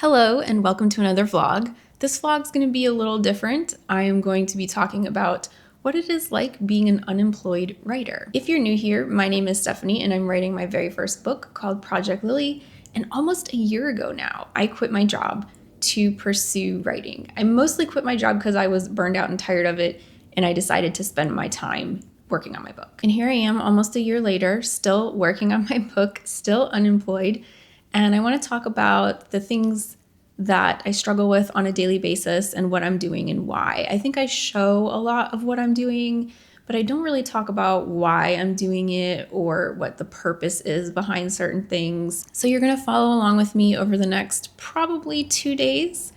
Hello and welcome to another vlog. This vlog's going to be a little different. I am going to be talking about what it is like being an unemployed writer. If you're new here, my name is Stephanie and I'm writing my very first book called Project Lily. And almost a year ago now, I quit my job to pursue writing. I mostly quit my job because I was burned out and tired of it, and I decided to spend my time working on my book. And here I am almost a year later, still working on my book, still unemployed. And I want to talk about the things that I struggle with on a daily basis and what I'm doing and why. I think I show a lot of what I'm doing, but I don't really talk about why I'm doing it or what the purpose is behind certain things. So you're going to follow along with me over the next probably 2 days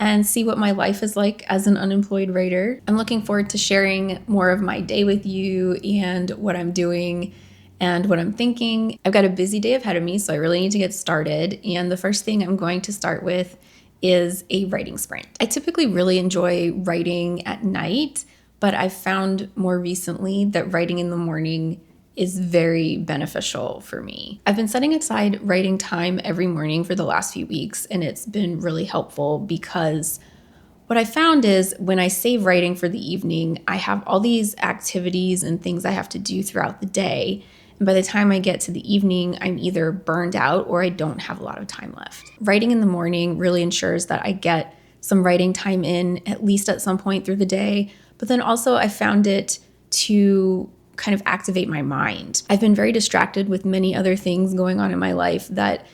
and see what my life is like as an unemployed writer. I'm looking forward to sharing more of my day with you and what I'm doing and what I'm thinking. I've got a busy day ahead of me, so I really need to get started. And the first thing I'm going to start with is a writing sprint. I typically really enjoy writing at night, but I've found more recently that writing in the morning is very beneficial for me. I've been setting aside writing time every morning for the last few weeks, and it's been really helpful because what I found is when I save writing for the evening, I have all these activities and things I have to do throughout the day. And by the time I get to the evening, I'm either burned out or I don't have a lot of time left. Writing in the morning really ensures that I get some writing time in at least at some point through the day. But then also I found it to kind of activate my mind. I've been very distracted with many other things going on in my life that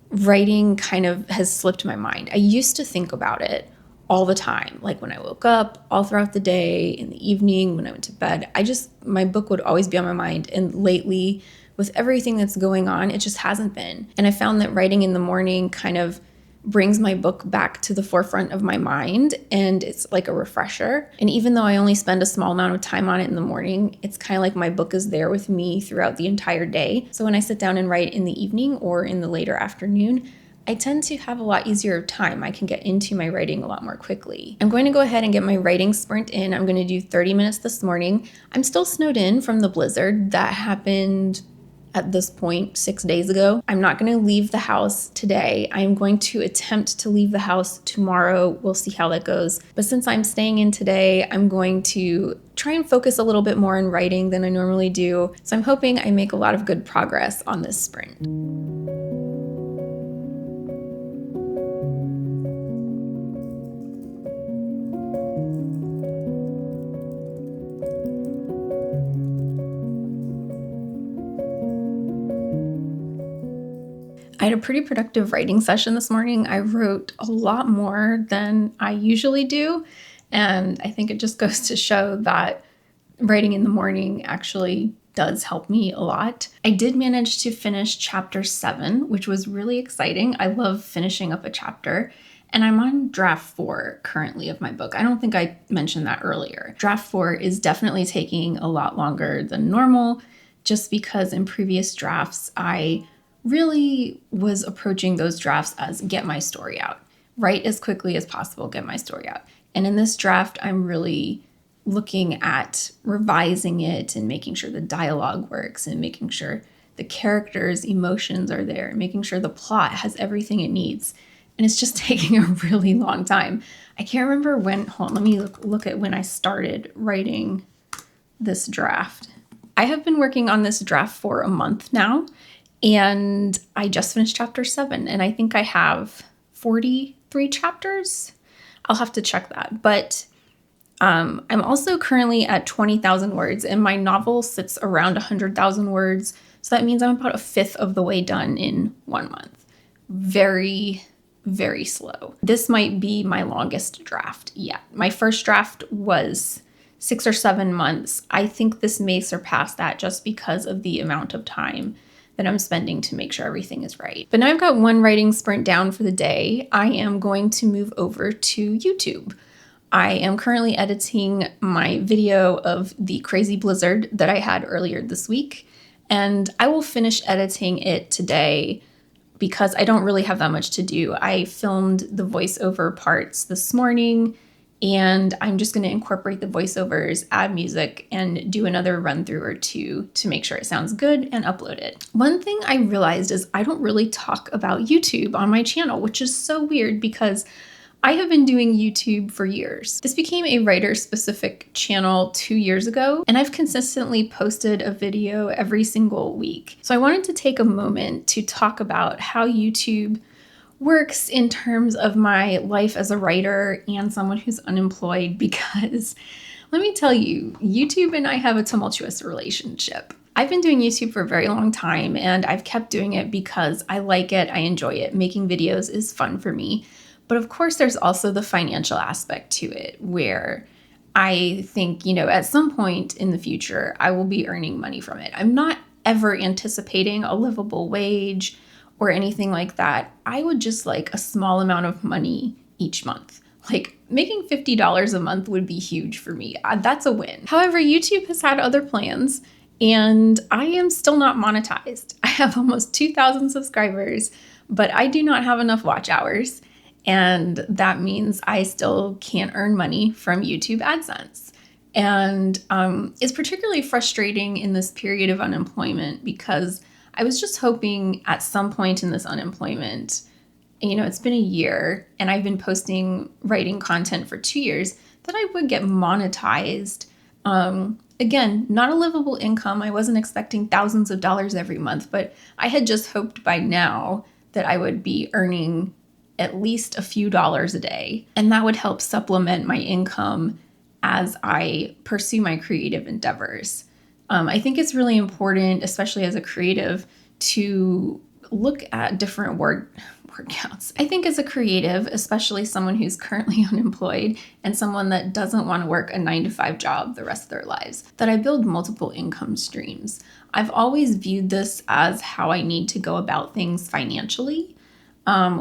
writing kind of has slipped my mind. I used to think about it all the time, like when I woke up, all throughout the day, in the evening, when I went to bed. My book would always be on my mind. And lately, with everything that's going on, it just hasn't been. And I found that writing in the morning kind of brings my book back to the forefront of my mind, and it's like a refresher. And even though I only spend a small amount of time on it in the morning, it's kind of like my book is there with me throughout the entire day. So when I sit down and write in the evening or in the later afternoon, I tend to have a lot easier time. I can get into my writing a lot more quickly. I'm going to go ahead and get my writing sprint in. I'm going to do 30 minutes this morning. I'm still snowed in from the blizzard that happened at this point 6 days ago. I'm not going to leave the house today. I'm going to attempt to leave the house tomorrow. We'll see how that goes. But since I'm staying in today, I'm going to try and focus a little bit more on writing than I normally do. So I'm hoping I make a lot of good progress on this sprint. I had a pretty productive writing session this morning. I wrote a lot more than I usually do, and I think it just goes to show that writing in the morning actually does help me a lot. I did manage to finish chapter 7, which was really exciting. I love finishing up a chapter, and I'm on draft 4 currently of my book. I don't think I mentioned that earlier. Draft 4 is definitely taking a lot longer than normal, just because in previous drafts, I really was approaching those drafts as get my story out, write as quickly as possible, get my story out. And in this draft, I'm really looking at revising it and making sure the dialogue works and making sure the characters' emotions are there and making sure the plot has everything it needs. And it's just taking a really long time. I can't remember when, hold on, let me look at when I started writing this draft. I have been working on this draft for a month now. And I just finished chapter 7, and I think I have 43 chapters. I'll have to check that. But I'm also currently at 20,000 words, and my novel sits around 100,000 words. So that means I'm about a fifth of the way done in 1 month. Very, very slow. This might be my longest draft yet. My first draft was 6 or 7 months. I think this may surpass that just because of the amount of time that I'm spending to make sure everything is right. But now I've got one writing sprint down for the day. I am going to move over to YouTube. I am currently editing my video of the crazy blizzard that I had earlier this week, and I will finish editing it today because I don't really have that much to do. I filmed the voiceover parts this morning, and I'm just going to incorporate the voiceovers, add music, and do another run through or two to make sure it sounds good and upload it. One thing I realized is I don't really talk about YouTube on my channel, which is so weird because I have been doing YouTube for years. This became a writer-specific channel 2 years ago, and I've consistently posted a video every single week. So I wanted to take a moment to talk about how YouTube works in terms of my life as a writer and someone who's unemployed, because let me tell you, YouTube and I have a tumultuous relationship. I've been doing YouTube for a very long time, and I've kept doing it because I like it, I enjoy it. Making videos is fun for me. But of course, there's also the financial aspect to it, where I think, at some point in the future, I will be earning money from it. I'm not ever anticipating a livable wage or anything like that. I would just like a small amount of money each month. Like making $50 a month would be huge for me. That's a win. However, YouTube has had other plans, and I am still not monetized. I have almost 2,000 subscribers, but I do not have enough watch hours. And that means I still can't earn money from YouTube AdSense. And it's particularly frustrating in this period of unemployment because I was just hoping at some point in this unemployment, it's been a year and I've been writing content for 2 years, that I would get monetized. Again, not a livable income. I wasn't expecting thousands of dollars every month, but I had just hoped by now that I would be earning at least a few dollars a day. And that would help supplement my income as I pursue my creative endeavors. I think it's really important, especially as a creative, to look at different word counts. I think as a creative, especially someone who's currently unemployed and someone that doesn't want to work a 9-to-5 job the rest of their lives, that I build multiple income streams. I've always viewed this as how I need to go about things financially.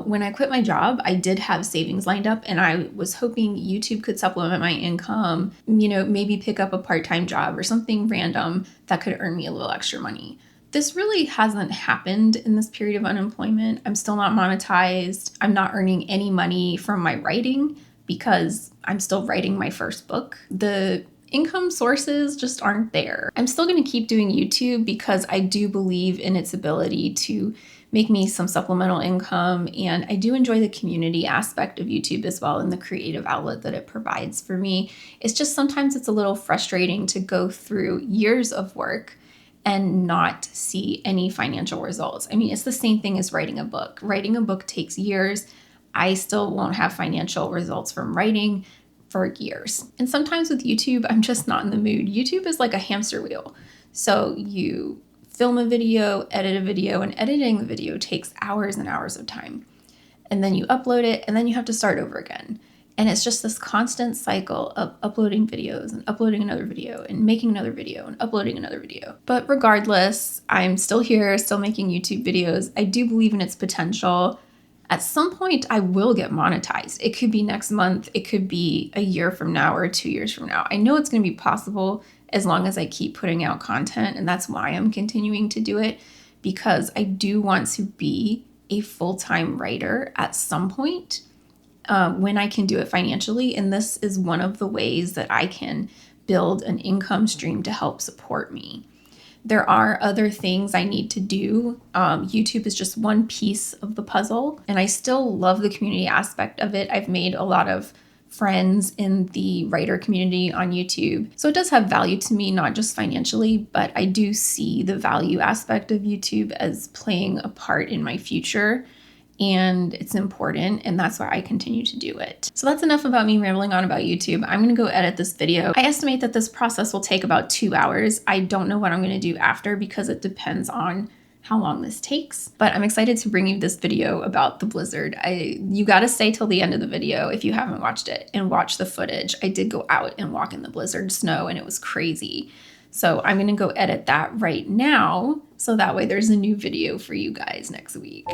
When I quit my job, I did have savings lined up, and I was hoping YouTube could supplement my income, maybe pick up a part-time job or something random that could earn me a little extra money. This really hasn't happened in this period of unemployment. I'm still not monetized. I'm not earning any money from my writing because I'm still writing my first book. The income sources just aren't there. I'm still going to keep doing YouTube because I do believe in its ability to make me some supplemental income, and I do enjoy the community aspect of YouTube as well and the creative outlet that it provides for me. It's just sometimes it's a little frustrating to go through years of work and not see any financial results. I mean, it's the same thing as writing a book. Writing a book takes years. I still won't have financial results from writing for years. And sometimes with YouTube, I'm just not in the mood. YouTube is like a hamster wheel. So you film a video, edit a video, and editing the video takes hours and hours of time. And then you upload it, and then you have to start over again. And it's just this constant cycle of uploading videos and uploading another video and making another video and uploading another video. But regardless, I'm still here, still making YouTube videos. I do believe in its potential. At some point, I will get monetized. It could be next month. It could be a year from now or 2 years from now. I know it's going to be possible as long as I keep putting out content, and that's why I'm continuing to do it, because I do want to be a full-time writer at some point when I can do it financially, and this is one of the ways that I can build an income stream to help support me. There are other things I need to do. YouTube is just one piece of the puzzle, and I still love the community aspect of it. I've made a lot of friends in the writer community on YouTube. So it does have value to me, not just financially, but I do see the value aspect of YouTube as playing a part in my future. And it's important, and that's why I continue to do it. So that's enough about me rambling on about YouTube. I'm gonna go edit this video. I estimate that this process will take about 2 hours. I don't know what I'm gonna do after because it depends on how long this takes, but I'm excited to bring you this video about the blizzard. You gotta stay till the end of the video if you haven't watched it and watch the footage. I did go out and walk in the blizzard snow, and it was crazy. So I'm gonna go edit that right now, so that way there's a new video for you guys next week.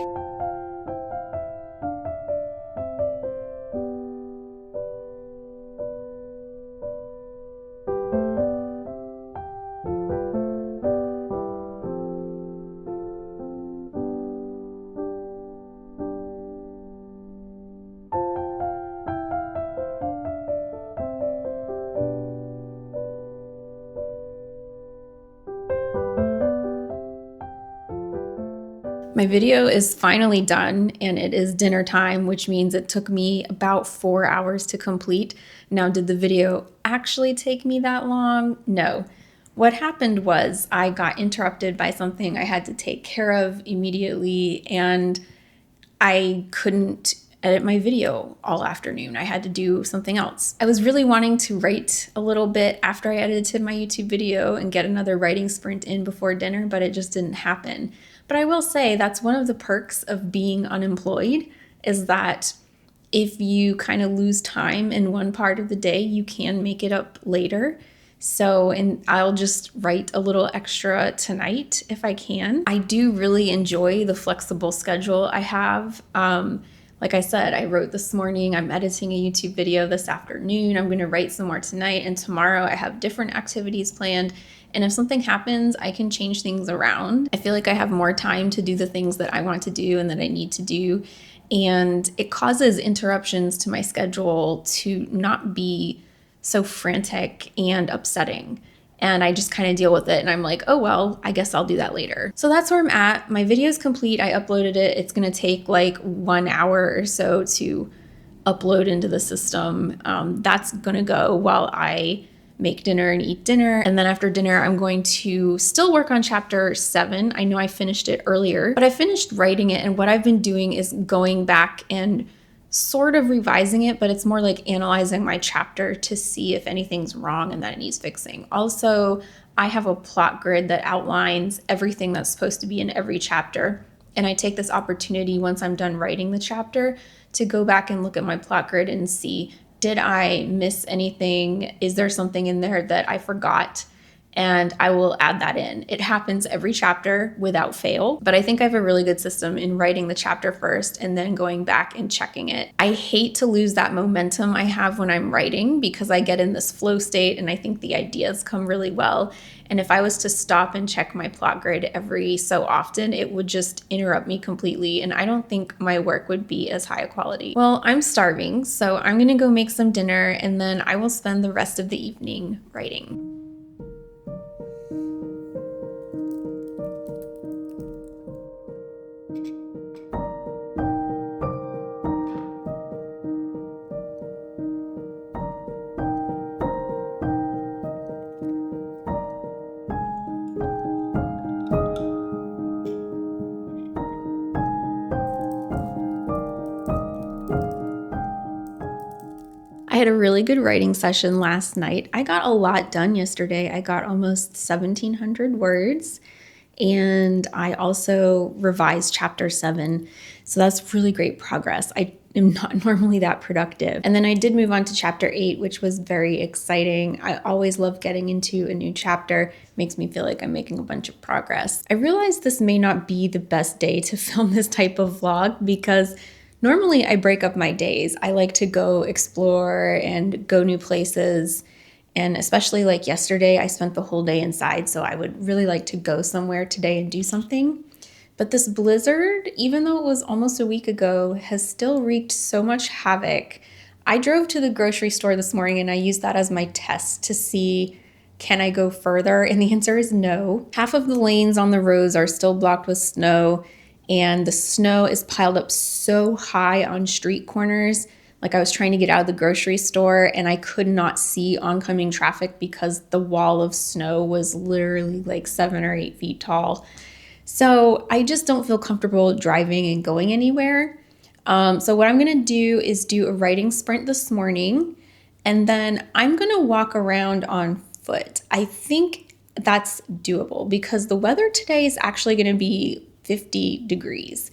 My video is finally done and it is dinner time, which means it took me about 4 hours to complete. Now, did the video actually take me that long? No. What happened was I got interrupted by something I had to take care of immediately, and I couldn't edit my video all afternoon. I had to do something else. I was really wanting to write a little bit after I edited my YouTube video and get another writing sprint in before dinner, but it just didn't happen. But I will say that's one of the perks of being unemployed, is that if you kind of lose time in one part of the day, you can make it up later. So, and I'll just write a little extra tonight if I can. I do really enjoy the flexible schedule I have. Like I said, I wrote this morning, I'm editing a YouTube video this afternoon, I'm gonna write some more tonight, and tomorrow I have different activities planned. And if something happens, I can change things around. I feel like I have more time to do the things that I want to do and that I need to do. And it causes interruptions to my schedule to not be so frantic and upsetting. And I just kind of deal with it and I'm like, oh, well, I guess I'll do that later. So that's where I'm at. My video is complete. I uploaded it. It's going to take like 1 hour or so to upload into the system. That's going to go while I make dinner and eat dinner. And then after dinner, I'm going to still work on chapter 7. I know I finished it earlier, but I finished writing it. And what I've been doing is going back and sort of revising it, but it's more like analyzing my chapter to see if anything's wrong and that it needs fixing. Also, I have a plot grid that outlines everything that's supposed to be in every chapter. And I take this opportunity once I'm done writing the chapter to go back and look at my plot grid and see, did I miss anything? Is there something in there that I forgot? And I will add that in. It happens every chapter without fail, but I think I have a really good system in writing the chapter first and then going back and checking it. I hate to lose that momentum I have when I'm writing because I get in this flow state and I think the ideas come really well. And if I was to stop and check my plot grid every so often, it would just interrupt me completely. And I don't think my work would be as high a quality. Well, I'm starving, so I'm gonna go make some dinner and then I will spend the rest of the evening writing. I had a really good writing session last night. I got a lot done yesterday. I got almost 1,700 words, and I also revised chapter 7. So that's really great progress. I am not normally that productive. And then I did move on to chapter 8, which was very exciting. I always love getting into a new chapter. It makes me feel like I'm making a bunch of progress. I realized this may not be the best day to film this type of vlog because normally I break up my days. I like to go explore and go new places. And especially like yesterday, I spent the whole day inside. So I would really like to go somewhere today and do something. But this blizzard, even though it was almost a week ago, has still wreaked so much havoc. I drove to the grocery store this morning and I used that as my test to see, can I go further? And the answer is no. Half of the lanes on the roads are still blocked with snow. And the snow is piled up so high on street corners. Like I was trying to get out of the grocery store and I could not see oncoming traffic because the wall of snow was literally like 7 or 8 feet tall. So I just don't feel comfortable driving and going anywhere. So what I'm gonna do is do a writing sprint this morning, and then I'm gonna walk around on foot. I think that's doable because the weather today is actually gonna be 50 degrees.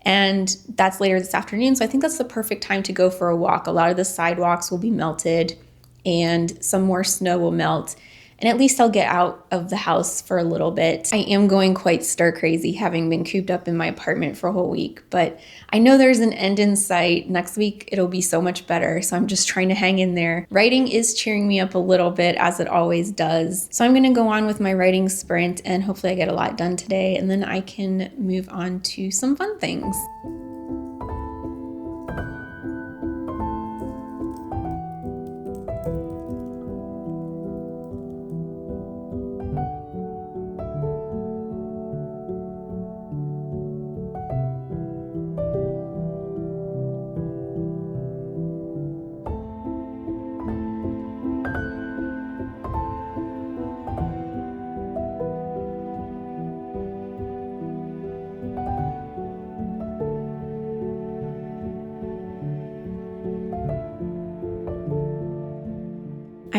And that's later this afternoon. So I think that's the perfect time to go for a walk. A lot of the sidewalks will be melted and some more snow will melt. And at least I'll get out of the house for a little bit. I am going quite stir crazy having been cooped up in my apartment for a whole week, but I know there's an end in sight. Next week, it'll be so much better. So I'm just trying to hang in there. Writing is cheering me up a little bit as it always does. So I'm gonna go on with my writing sprint and hopefully I get a lot done today and then I can move on to some fun things.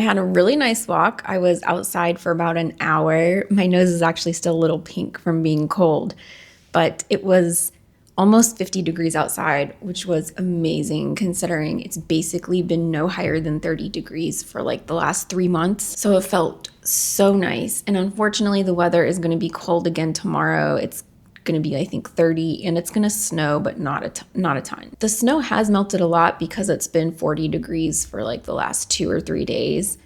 I had a really nice walk. I was outside for about an hour. My nose is actually still a little pink from being cold, but it was almost 50 degrees outside, which was amazing considering it's basically been no higher than 30 degrees for like the last 3 months. So it felt so nice. And unfortunately, the weather is going to be cold again tomorrow. It's going to be, I think, 30, and it's going to snow, but not a ton. The snow has melted a lot because it's been 40 degrees for like the last 2 or 3 days.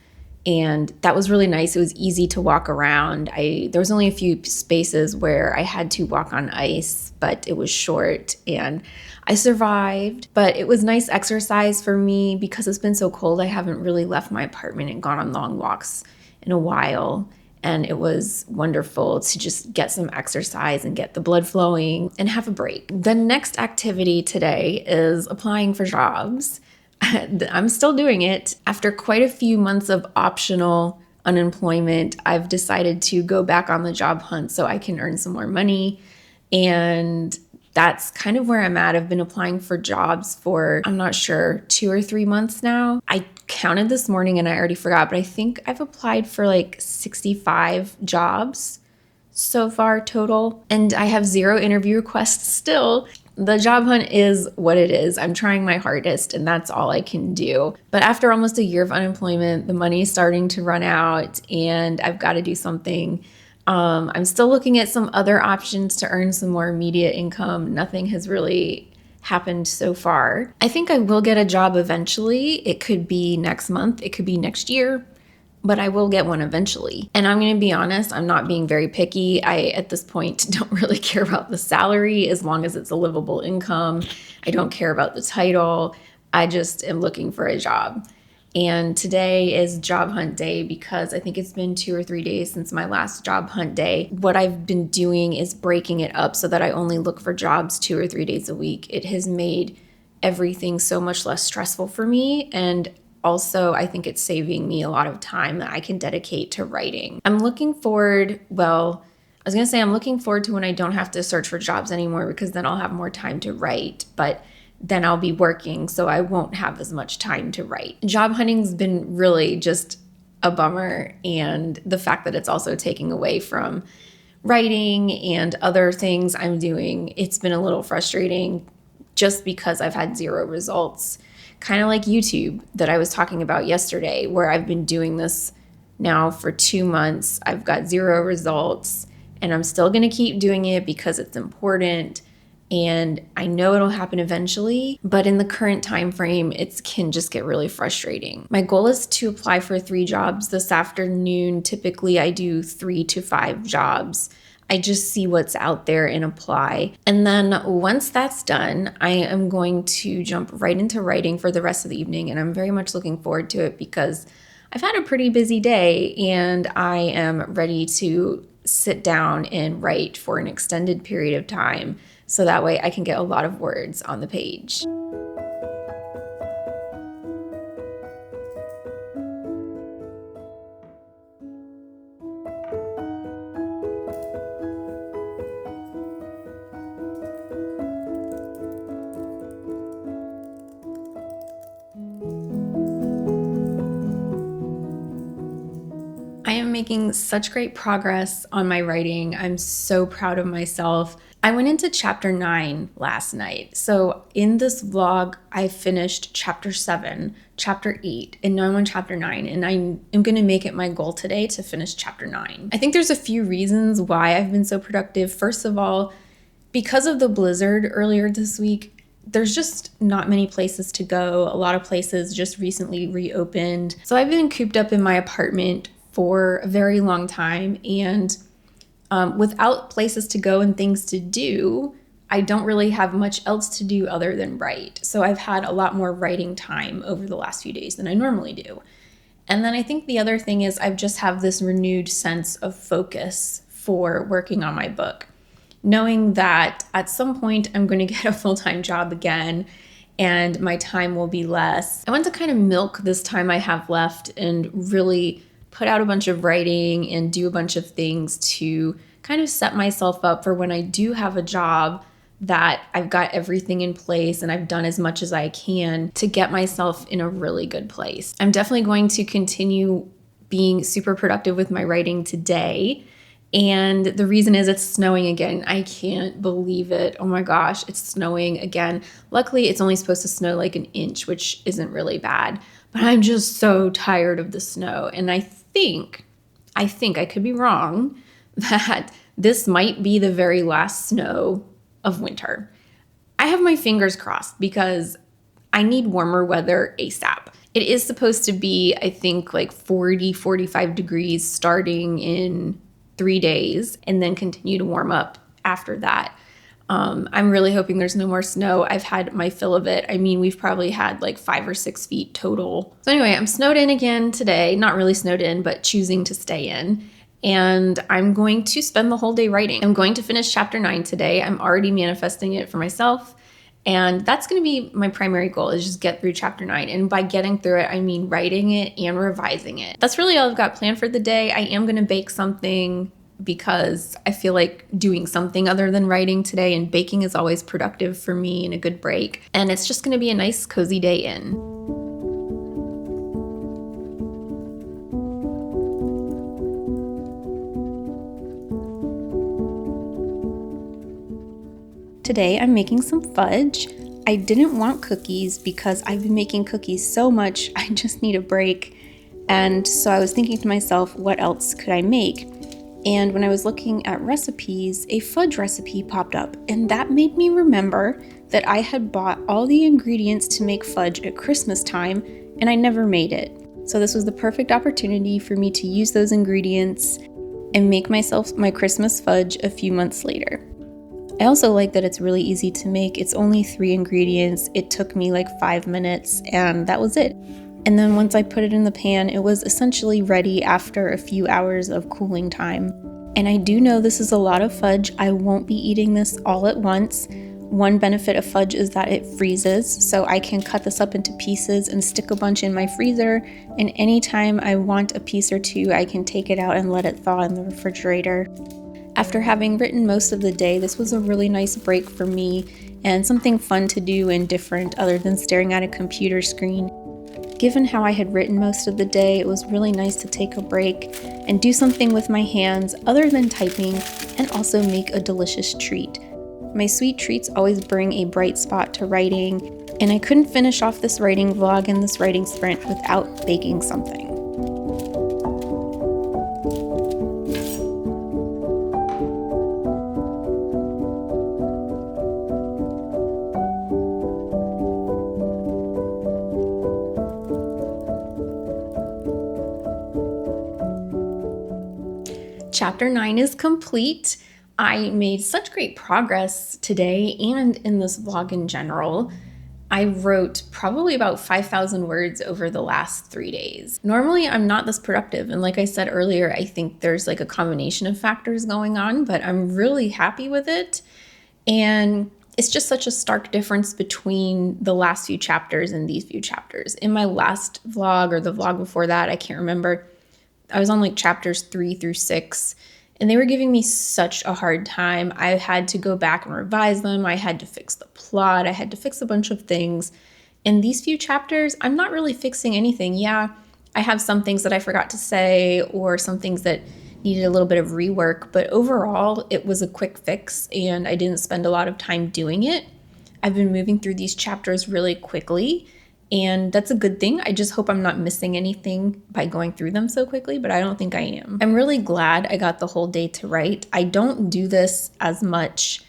And that was really nice. It was easy to walk around. There was only a few spaces where I had to walk on ice, but it was short and I survived. But it was nice exercise for me because it's been so cold. I haven't really left my apartment and gone on long walks in a while. And it was wonderful to just get some exercise and get the blood flowing and have a break. The next activity today is applying for jobs. I'm still doing it. After quite a few months of optional unemployment, I've decided to go back on the job hunt so I can earn some more money. And that's kind of where I'm at. I've been applying for jobs for, I'm not sure, 2 or 3 months now. I counted this morning and I already forgot, but I think I've applied for like 65 jobs so far total. And I have 0 interview requests still. The job hunt is what it is. I'm trying my hardest and that's all I can do. But after almost a year of unemployment, the money is starting to run out and I've got to do something. I'm still looking at some other options to earn some more immediate income. Nothing has really happened so far. I think I will get a job eventually. It could be next month. It could be next year. But I will get one eventually. And I'm going to be honest, I'm not being very picky. I, at this point, don't really care about the salary as long as it's a livable income. I don't care about the title. I just am looking for a job. And today is job hunt day because I think it's been 2 or 3 days since my last job hunt day. What I've been doing is breaking it up so that I only look for jobs 2 or 3 days a week. It has made everything so much less stressful for me, and also, I think it's saving me a lot of time that I can dedicate to writing. I'm looking forward to when I don't have to search for jobs anymore because then I'll have more time to write, but then I'll be working, so I won't have as much time to write. Job hunting's been really just a bummer, and the fact that it's also taking away from writing and other things I'm doing, it's been a little frustrating just because I've had 0 results. Kind of like YouTube that I was talking about yesterday, where I've been doing this now for 2 months. I've got 0 results and I'm still going to keep doing it because it's important and I know it'll happen eventually, but in the current time frame, it can just get really frustrating. My goal is to apply for 3 jobs this afternoon. Typically, I do 3 to 5 jobs. I just see what's out there and apply. And then once that's done, I am going to jump right into writing for the rest of the evening. And I'm very much looking forward to it because I've had a pretty busy day and I am ready to sit down and write for an extended period of time. So that way I can get a lot of words on the page. I am making such great progress on my writing. I'm so proud of myself. I went into chapter 9 last night. So in this vlog, I finished chapter 7, chapter 8, and now I'm on chapter 9. And I am going to make it my goal today to finish chapter 9. I think there's a few reasons why I've been so productive. First of all, because of the blizzard earlier this week, there's just not many places to go. A lot of places just recently reopened. So I've been cooped up in my apartment for a very long time, and without places to go and things to do, I don't really have much else to do other than write. So I've had a lot more writing time over the last few days than I normally do. And then I think the other thing is I've just have this renewed sense of focus for working on my book, knowing that at some point I'm going to get a full-time job again and my time will be less. I want to kind of milk this time I have left and really put out a bunch of writing and do a bunch of things to kind of set myself up for when I do have a job that I've got everything in place and I've done as much as I can to get myself in a really good place. I'm definitely going to continue being super productive with my writing today. And the reason is it's snowing again. I can't believe it. Oh my gosh, it's snowing again. Luckily, it's only supposed to snow like an inch, which isn't really bad. But I'm just so tired of the snow. And I think I could be wrong, that this might be the very last snow of winter. I have my fingers crossed because I need warmer weather ASAP. It is supposed to be, I think, like 40, 45 degrees starting in 3 days and then continue to warm up after that. I'm really hoping there's no more snow. I've had my fill of it. I mean, we've probably had like 5 or 6 feet total. So anyway, I'm snowed in again today. Not really snowed in, but choosing to stay in. And I'm going to spend the whole day writing. I'm going to finish chapter 9 today. I'm already manifesting it for myself. And that's going to be my primary goal, is just get through chapter 9. And by getting through it, I mean writing it and revising it. That's really all I've got planned for the day. I am going to bake something because I feel like doing something other than writing today, and baking is always productive for me and a good break. And it's just going to be a nice, cozy day in. Today I'm making some fudge. I didn't want cookies because I've been making cookies so much, I just need a break. And so I was thinking to myself, what else could I make? And when I was looking at recipes, a fudge recipe popped up, and that made me remember that I had bought all the ingredients to make fudge at Christmas time, and I never made it. So this was the perfect opportunity for me to use those ingredients and make myself my Christmas fudge a few months later. I also like that it's really easy to make. It's only 3 ingredients. It took me like 5 minutes, and that was it. And then once I put it in the pan, it was essentially ready after a few hours of cooling time. And I do know this is a lot of fudge. I won't be eating this all at once. One benefit of fudge is that it freezes, so I can cut this up into pieces and stick a bunch in my freezer, and anytime I want a piece or two, I can take it out and let it thaw in the refrigerator. After having written most of the day, this was a really nice break for me and something fun to do and different other than staring at a computer screen. Given how I had written most of the day, it was really nice to take a break and do something with my hands other than typing, and also make a delicious treat. My sweet treats always bring a bright spot to writing, and I couldn't finish off this writing vlog and this writing sprint without baking something. Chapter 9 is complete. I made such great progress today and in this vlog in general. I wrote probably about 5,000 words over the last 3 days. Normally, I'm not this productive. And like I said earlier, I think there's like a combination of factors going on, but I'm really happy with it. And it's just such a stark difference between the last few chapters and these few chapters. In my last vlog, or the vlog before that, I can't remember, I was on like chapters 3 through 6, and they were giving me such a hard time. I had to go back and revise them. I had to fix the plot. I had to fix a bunch of things. In these few chapters, I'm not really fixing anything. Yeah, I have some things that I forgot to say or some things that needed a little bit of rework, but overall, it was a quick fix and I didn't spend a lot of time doing it. I've been moving through these chapters really quickly, and that's a good thing. I just hope I'm not missing anything by going through them so quickly, but I don't think I am. I'm really glad I got the whole day to write. I don't do this as much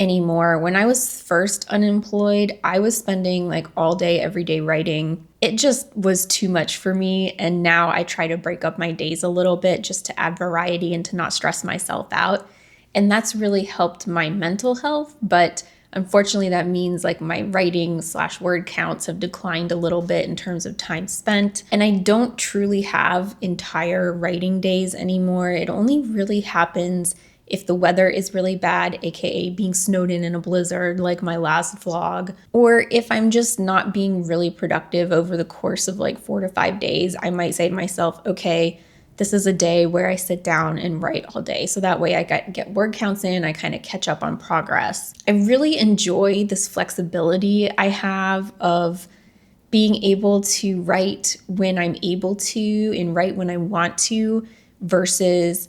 anymore. When I was first unemployed, I was spending like all day, every day writing. It just was too much for me. And now I try to break up my days a little bit just to add variety and to not stress myself out. And that's really helped my mental health. But unfortunately, that means like my writing/word counts have declined a little bit in terms of time spent. And I don't truly have entire writing days anymore. It only really happens if the weather is really bad, aka being snowed in a blizzard like my last vlog, or if I'm just not being really productive over the course of like 4 to 5 days. I might say to myself, okay, this is a day where I sit down and write all day. So that way I get word counts in, I kind of catch up on progress. I really enjoy this flexibility I have of being able to write when I'm able to and write when I want to versus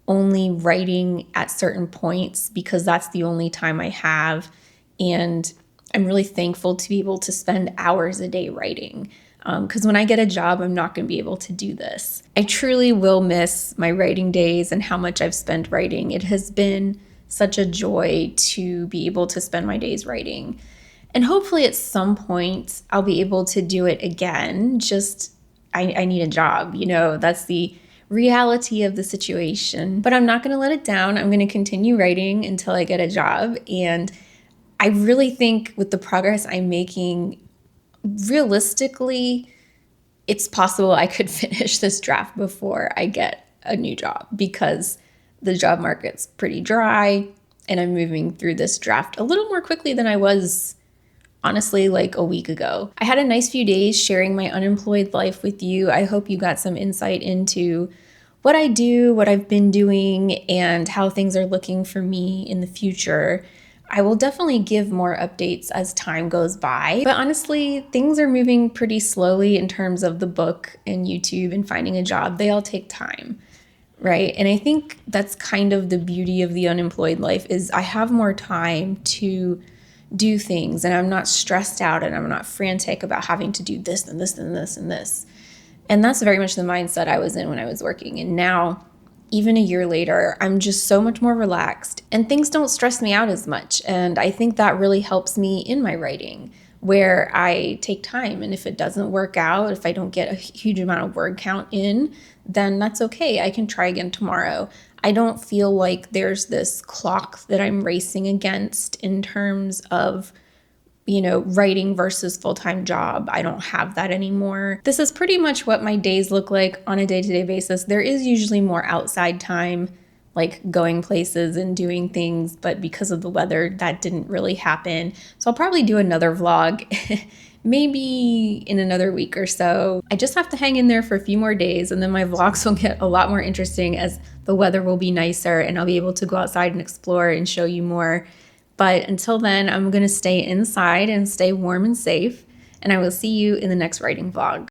only writing at certain points because that's the only time I have. And I'm really thankful to be able to spend hours a day writing. Because when I get a job, I'm not going to be able to do this. I truly will miss my writing days and how much I've spent writing. It has been such a joy to be able to spend my days writing. And hopefully at some point I'll be able to do it again. Just, I need a job. That's the reality of the situation. But I'm not going to let it down. I'm going to continue writing until I get a job. And I really think with the progress I'm making, realistically, it's possible I could finish this draft before I get a new job because the job market's pretty dry and I'm moving through this draft a little more quickly than I was, honestly, like a week ago. I had a nice few days sharing my unemployed life with you. I hope you got some insight into what I do, what I've been doing, and how things are looking for me in the future. I will definitely give more updates as time goes by. But honestly, things are moving pretty slowly in terms of the book and YouTube and finding a job. They all take time, right? And I think that's kind of the beauty of the unemployed life is I have more time to do things and I'm not stressed out and I'm not frantic about having to do this and this and this and this. And that's very much the mindset I was in when I was working. And now, even a year later, I'm just so much more relaxed and things don't stress me out as much. And I think that really helps me in my writing where I take time. And if it doesn't work out, if I don't get a huge amount of word count in, then that's okay. I can try again tomorrow. I don't feel like there's this clock that I'm racing against in terms of writing versus full-time job. I don't have that anymore. This is pretty much what my days look like on a day-to-day basis. There is usually more outside time, like going places and doing things, but because of the weather, that didn't really happen. So I'll probably do another vlog maybe in another week or so. I just have to hang in there for a few more days and then my vlogs will get a lot more interesting as the weather will be nicer and I'll be able to go outside and explore and show you more. But until then, I'm going to stay inside and stay warm and safe. And I will see you in the next writing vlog.